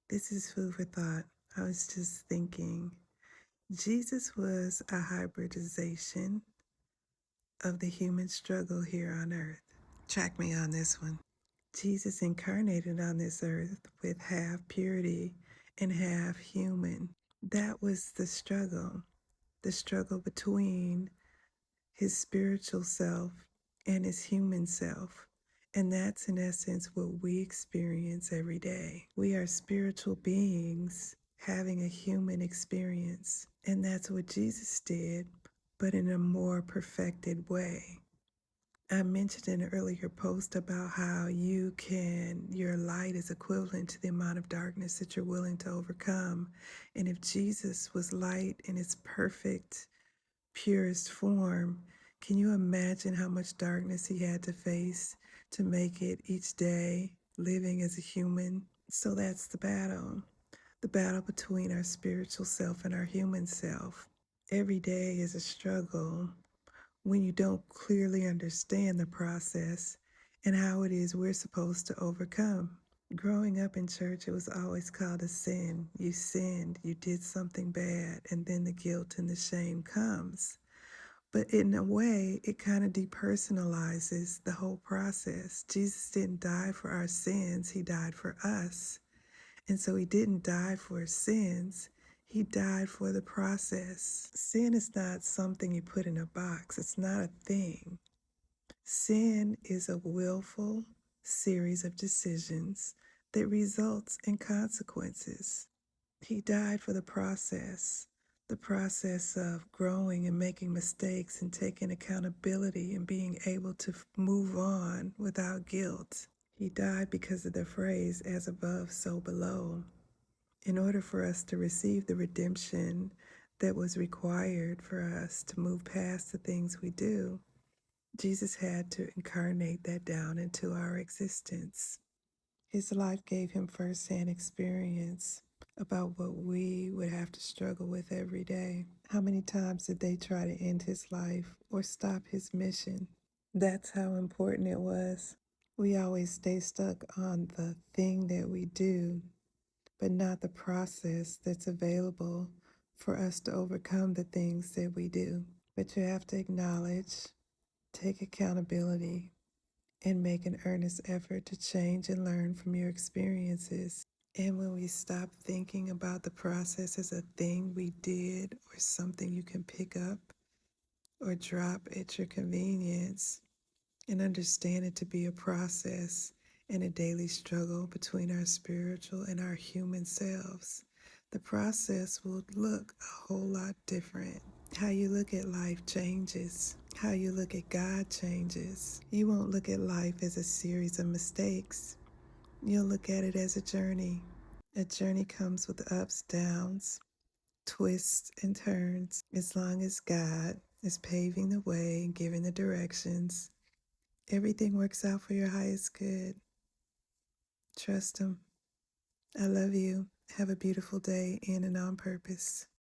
This is food for thought. I was just thinking, Jesus was a hybridization of the human struggle here on earth. Track me on this one. Jesus incarnated on this earth with half purity and half human. That was the struggle between his spiritual self and his human self. And that's in essence what we experience every day. We are spiritual beings having a human experience. And that's what Jesus did, but in a more perfected way. I mentioned in an earlier post about how your light is equivalent to the amount of darkness that you're willing to overcome. And if Jesus was light in its perfect purest form, can you imagine how much darkness he had to face to make it each day living as a human? So that's the battle between our spiritual self and our human self. Every day is a struggle when you don't clearly understand the process and how it is we're supposed to overcome. Growing up in church, it was always called a sin. You sinned, you did something bad, and then the guilt and the shame comes. But in a way, it kind of depersonalizes the whole process. Jesus didn't die for our sins, he died for us. And so he didn't die for his sins, he died for the process. Sin is not something you put in a box, it's not a thing. Sin is a willful series of decisions that results in consequences. He died for the process of growing and making mistakes and taking accountability and being able to move on without guilt. He died because of the phrase, as above, so below. In order for us to receive the redemption that was required for us to move past the things we do, Jesus had to incarnate that down into our existence. His life gave him firsthand experience about what we would have to struggle with every day. How many times did they try to end his life or stop his mission? That's how important it was. We always stay stuck on the thing that we do, but not the process that's available for us to overcome the things that we do. But you have to acknowledge, take accountability, and make an earnest effort to change and learn from your experiences. And when we stop thinking about the process as a thing we did or something you can pick up or drop at your convenience, and understand it to be a process and a daily struggle between our spiritual and our human selves, the process will look a whole lot different. How you look at life changes. How you look at God changes. You won't look at life as a series of mistakes. You'll look at it as a journey. A journey comes with ups, downs, twists, and turns. As long as God is paving the way and giving the directions, everything works out for your highest good. Trust Him. I love you. Have a beautiful day in and on purpose.